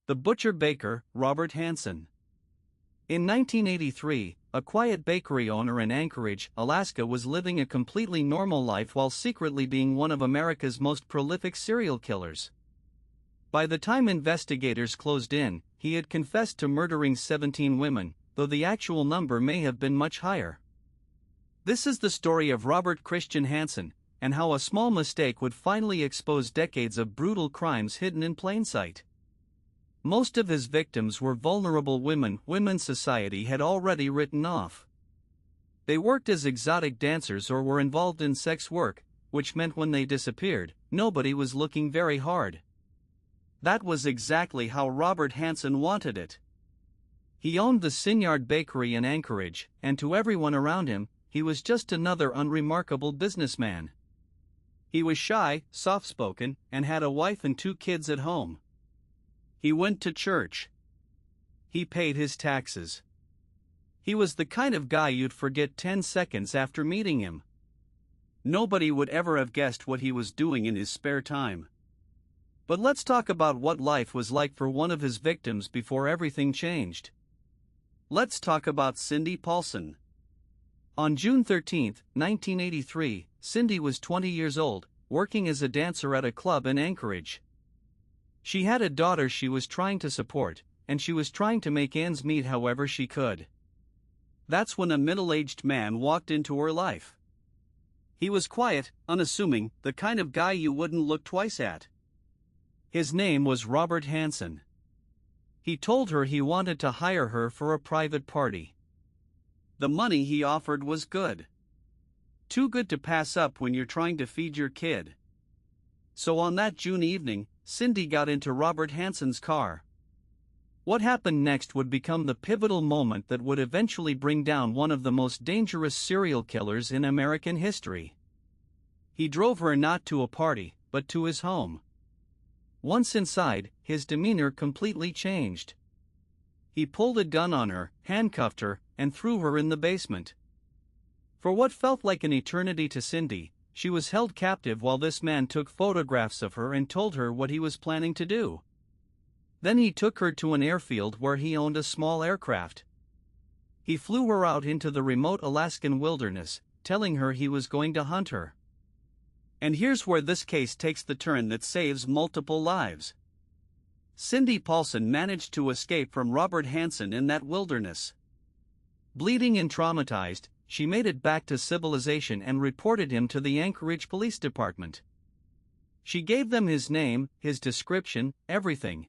The butcher baker, Robert Hansen. In 1983, a quiet bakery owner in Anchorage, Alaska was living a completely normal life while secretly being one of America's most prolific serial killers. By the time investigators closed in, he had confessed to murdering 17 women, though the actual number may have been much higher. This is the story of Robert Christian Hansen, and how a small mistake would finally expose decades of brutal crimes hidden in plain sight. Most of his victims were vulnerable women society had already written off. They worked as exotic dancers or were involved in sex work, which meant when they disappeared, nobody was looking very hard. That was exactly how Robert Hansen wanted it. He owned the Sinyard Bakery in Anchorage, and to everyone around him, he was just another unremarkable businessman. He was shy, soft-spoken, and had a wife and 2 kids at home. He went to church. He paid his taxes. He was the kind of guy you'd forget 10 seconds after meeting him. Nobody would ever have guessed what he was doing in his spare time. But let's talk about what life was like for one of his victims before everything changed. Let's talk about Cindy Paulson. On June 13, 1983, Cindy was 20 years old, working as a dancer at a club in Anchorage. She had a daughter she was trying to support, and she was trying to make ends meet however she could. That's when a middle-aged man walked into her life. He was quiet, unassuming, the kind of guy you wouldn't look twice at. His name was Robert Hansen. He told her he wanted to hire her for a private party. The money he offered was good. Too good to pass up when you're trying to feed your kid. So on that June evening, Cindy got into Robert Hansen's car. What happened next would become the pivotal moment that would eventually bring down one of the most dangerous serial killers in American history. He drove her not to a party, but to his home. Once inside, his demeanor completely changed. He pulled a gun on her, handcuffed her, and threw her in the basement. For what felt like an eternity to Cindy, she was held captive while this man took photographs of her and told her what he was planning to do. Then he took her to an airfield where he owned a small aircraft. He flew her out into the remote Alaskan wilderness, telling her he was going to hunt her. And here's where this case takes the turn that saves multiple lives. Cindy Paulson managed to escape from Robert Hansen in that wilderness. Bleeding and traumatized, she made it back to civilization and reported him to the Anchorage Police Department. She gave them his name, his description, everything.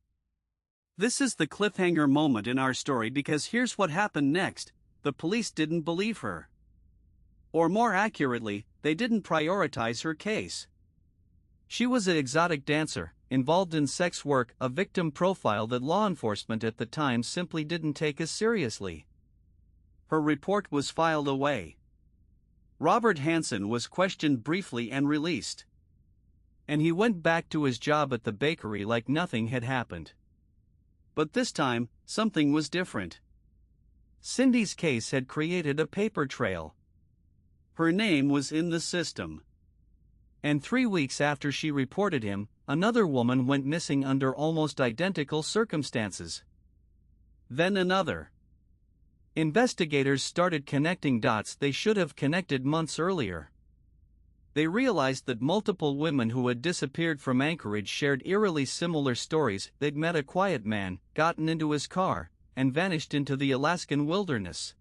This is the cliffhanger moment in our story because here's what happened next: the police didn't believe her. Or more accurately, they didn't prioritize her case. She was an exotic dancer, involved in sex work, a victim profile that law enforcement at the time simply didn't take as seriously. Her report was filed away. Robert Hansen was questioned briefly and released. And he went back to his job at the bakery like nothing had happened. But this time, something was different. Cindy's case had created a paper trail. Her name was in the system. And 3 weeks after she reported him, another woman went missing under almost identical circumstances. Then another. Investigators started connecting dots they should have connected months earlier. They realized that multiple women who had disappeared from Anchorage shared eerily similar stories. They'd met a quiet man, gotten into his car, and vanished into the Alaskan wilderness.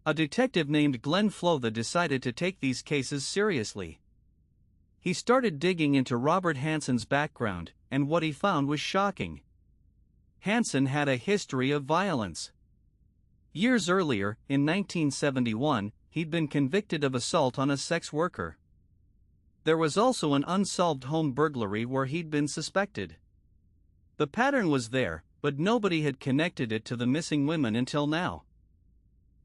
A detective named Glenn Flotha decided to take these cases seriously. He started digging into Robert Hansen's background, and what he found was shocking. Hansen had a history of violence. Years earlier, in 1971, he'd been convicted of assault on a sex worker. There was also an unsolved home burglary where he'd been suspected. The pattern was there, but nobody had connected it to the missing women until now.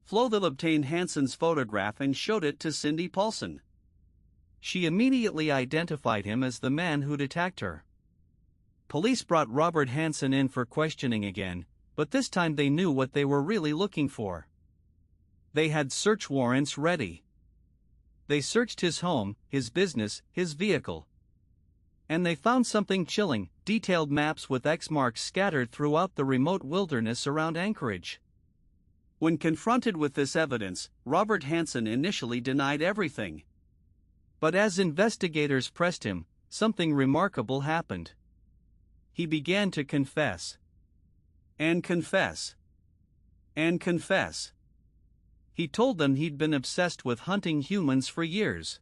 Flotha obtained Hansen's photograph and showed it to Cindy Paulson. She immediately identified him as the man who'd attacked her. Police brought Robert Hansen in for questioning again, but this time they knew what they were really looking for. They had search warrants ready. They searched his home, his business, his vehicle. And they found something chilling: detailed maps with X marks scattered throughout the remote wilderness around Anchorage. When confronted with this evidence, Robert Hansen initially denied everything. But as investigators pressed him, something remarkable happened. He began to confess. And confess. And confess. He told them he'd been obsessed with hunting humans for years.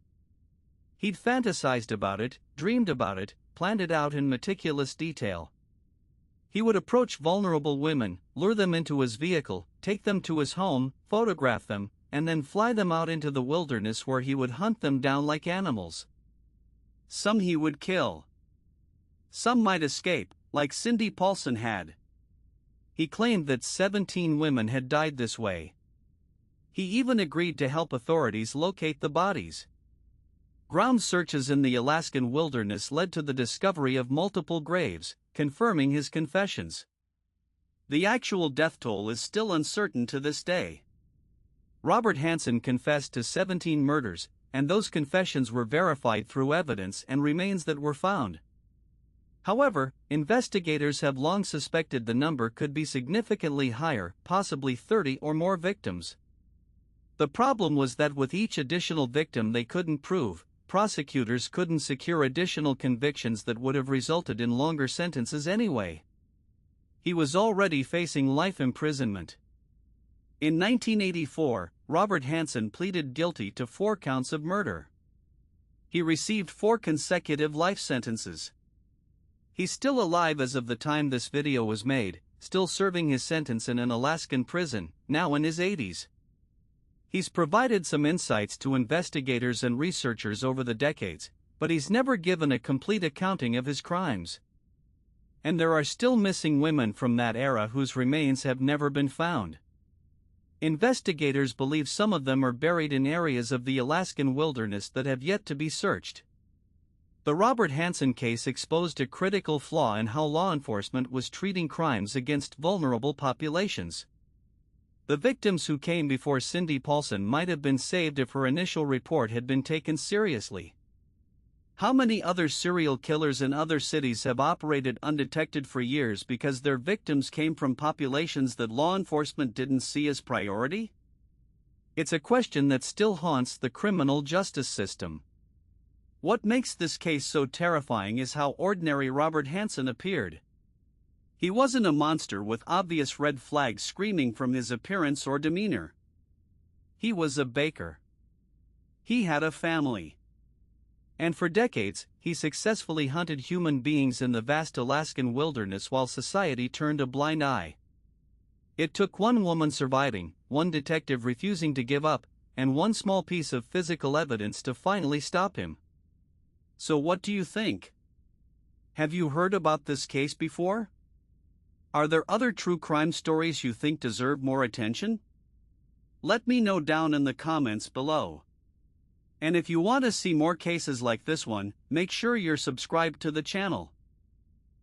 He'd fantasized about it, dreamed about it, planned it out in meticulous detail. He would approach vulnerable women, lure them into his vehicle, take them to his home, photograph them, and then fly them out into the wilderness where he would hunt them down like animals. Some he would kill. Some might escape, like Cindy Paulson had. He claimed that 17 women had died this way. He even agreed to help authorities locate the bodies. Ground searches in the Alaskan wilderness led to the discovery of multiple graves, confirming his confessions. The actual death toll is still uncertain to this day. Robert Hansen confessed to 17 murders, and those confessions were verified through evidence and remains that were found. However, investigators have long suspected the number could be significantly higher, possibly 30 or more victims. The problem was that with each additional victim they couldn't prove, prosecutors couldn't secure additional convictions that would have resulted in longer sentences anyway. He was already facing life imprisonment. In 1984, Robert Hansen pleaded guilty to 4 counts of murder. He received 4 consecutive life sentences. He's still alive as of the time this video was made, still serving his sentence in an Alaskan prison, now in his 80s. He's provided some insights to investigators and researchers over the decades, but he's never given a complete accounting of his crimes. And there are still missing women from that era whose remains have never been found. Investigators believe some of them are buried in areas of the Alaskan wilderness that have yet to be searched. The Robert Hansen case exposed a critical flaw in how law enforcement was treating crimes against vulnerable populations. The victims who came before Cindy Paulson might have been saved if her initial report had been taken seriously. How many other serial killers in other cities have operated undetected for years because their victims came from populations that law enforcement didn't see as priority? It's a question that still haunts the criminal justice system. What makes this case so terrifying is how ordinary Robert Hansen appeared. He wasn't a monster with obvious red flags screaming from his appearance or demeanor. He was a baker. He had a family. And for decades, he successfully hunted human beings in the vast Alaskan wilderness while society turned a blind eye. It took one woman surviving, one detective refusing to give up, and one small piece of physical evidence to finally stop him. So what do you think? Have you heard about this case before? Are there other true crime stories you think deserve more attention? Let me know down in the comments below. And if you want to see more cases like this one, make sure you're subscribed to the channel.